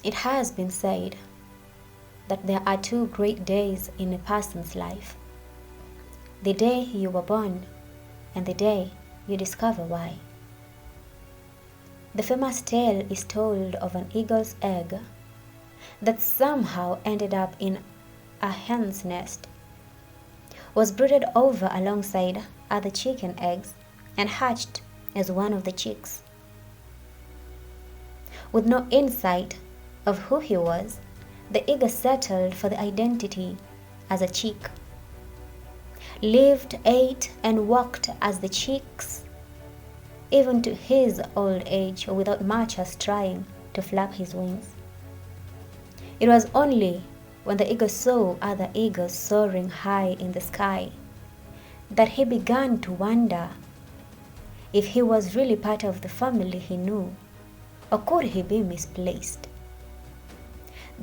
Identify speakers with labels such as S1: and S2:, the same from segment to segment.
S1: It has been said that there are two great days in a person's life: the day you were born and the day you discover why. The famous tale is told of an eagle's egg that somehow ended up in a hen's nest, was brooded over alongside other chicken eggs, and hatched as one of the chicks. With no insight of who he was, the eagle settled for the identity as a chick, lived, ate, and walked as the chicks, even to his old age, without much as trying to flap his wings. It was only when the eagle saw other eagles soaring high in the sky that he began to wonder if he was really part of the family he knew, or could he be misplaced.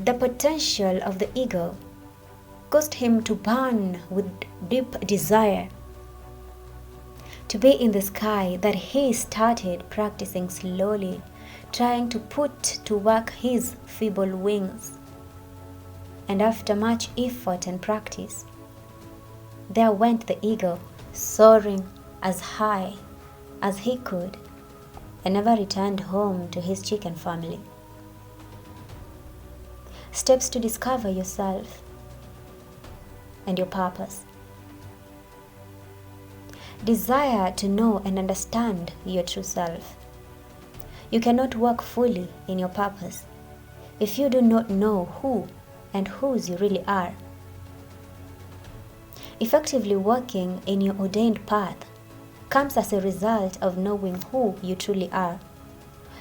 S1: The potential of the eagle caused him to burn with deep desire to be in the sky, that he started practicing slowly, trying to put to work his feeble wings. And after much effort and practice, there went the eagle, soaring as high as he could, and never returned home to his chicken family. Steps to discover yourself and your purpose. Desire to know and understand your true self. You cannot work fully in your purpose if you do not know who and whose you really are. Effectively working in your ordained path comes as a result of knowing who you truly are.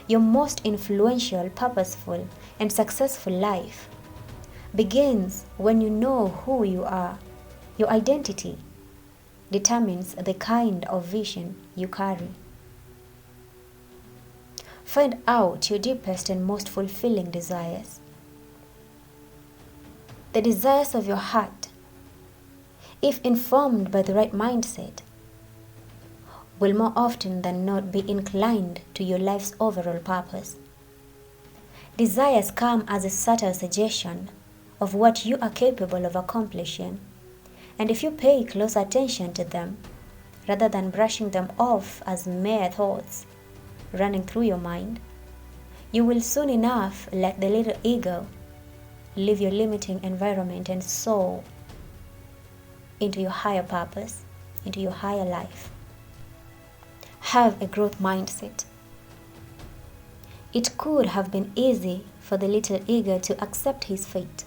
S1: Your most influential, purposeful, and successful life begins when you know who you are. Your identity determines the kind of vision you carry. Find out your deepest and most fulfilling desires. The desires of your heart, if informed by the right mindset, will more often than not be inclined to your life's overall purpose. Desires come as a subtle suggestion of what you are capable of accomplishing, and if you pay close attention to them, rather than brushing them off as mere thoughts running through your mind, you will soon enough let the little eagle leave your limiting environment and soar into your higher purpose, into your higher life. Have a growth mindset. It could have been easy for the little eagle to accept his fate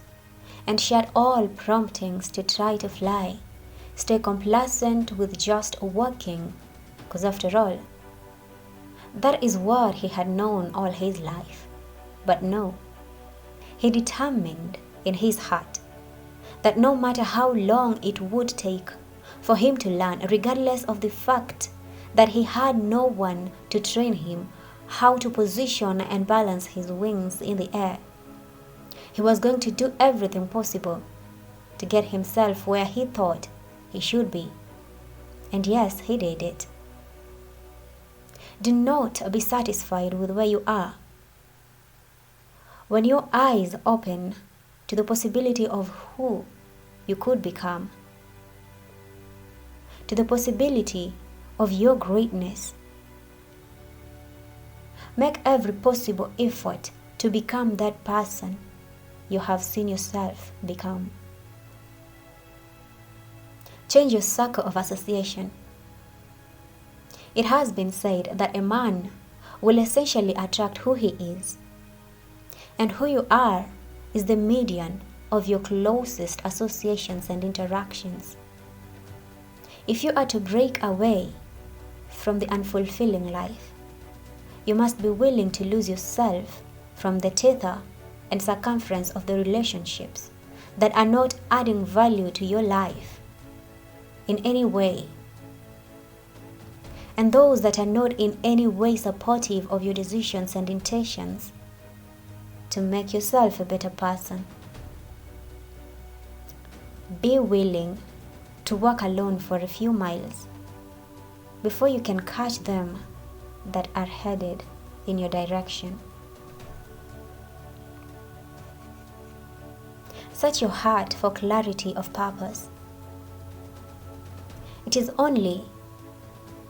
S1: and shed all promptings to try to fly, stay complacent with just walking, because after all, that is what he had known all his life. But no, he determined in his heart that no matter how long it would take for him to learn, regardless of the fact that he had no one to train him how to position and balance his wings in the air, he was going to do everything possible to get himself where he thought he should be. And yes, he did it. Do not be satisfied with where you are. When your eyes open to the possibility of who you could become, to the possibility of your greatness, make every possible effort to become that person you have seen yourself become. Change your circle of association. It has been said that a man will essentially attract who he is, and who you are is the median of your closest associations and interactions. If you are to break away from the unfulfilling life, you must be willing to lose yourself from the tether and circumference of the relationships that are not adding value to your life in any way, and those that are not in any way supportive of your decisions and intentions to make yourself a better person. Be willing to walk alone for a few miles before you can catch them that are headed in your direction. Search your heart for clarity of purpose. It is only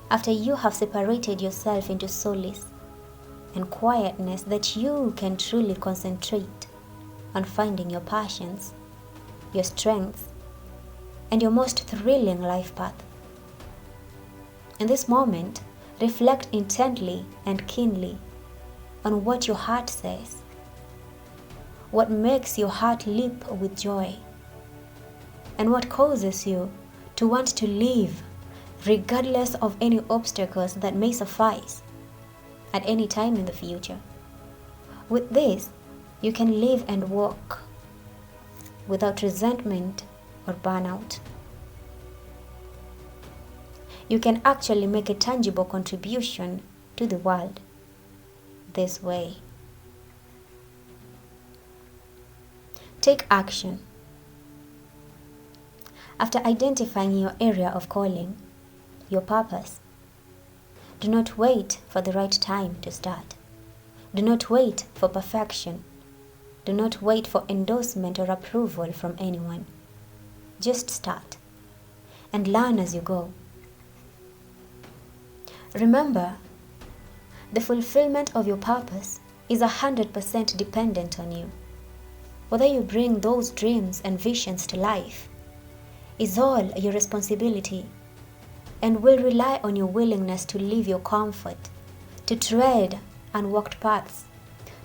S1: after you have separated yourself into solace and quietness that you can truly concentrate on finding your passions, your strengths, and your most thrilling life path. In this moment, reflect intently and keenly on what your heart says. What makes your heart leap with joy? And what causes you to want to live regardless of any obstacles that may suffice at any time in the future? With this, you can live and walk without resentment or burnout. You can actually make a tangible contribution to the world this way. Take action. After identifying your area of calling, your purpose, do not wait for the right time to start. Do not wait for perfection. Do not wait for endorsement or approval from anyone. Just start and learn as you go. Remember, the fulfillment of your purpose is 100% dependent on you. Whether you bring those dreams and visions to life is all your responsibility and will rely on your willingness to leave your comfort, to tread unwalked paths,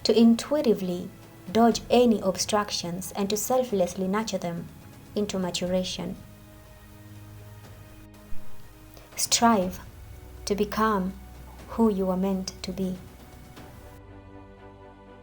S1: to intuitively dodge any obstructions, and to selflessly nurture them into maturation. Strive to become who you are meant to be.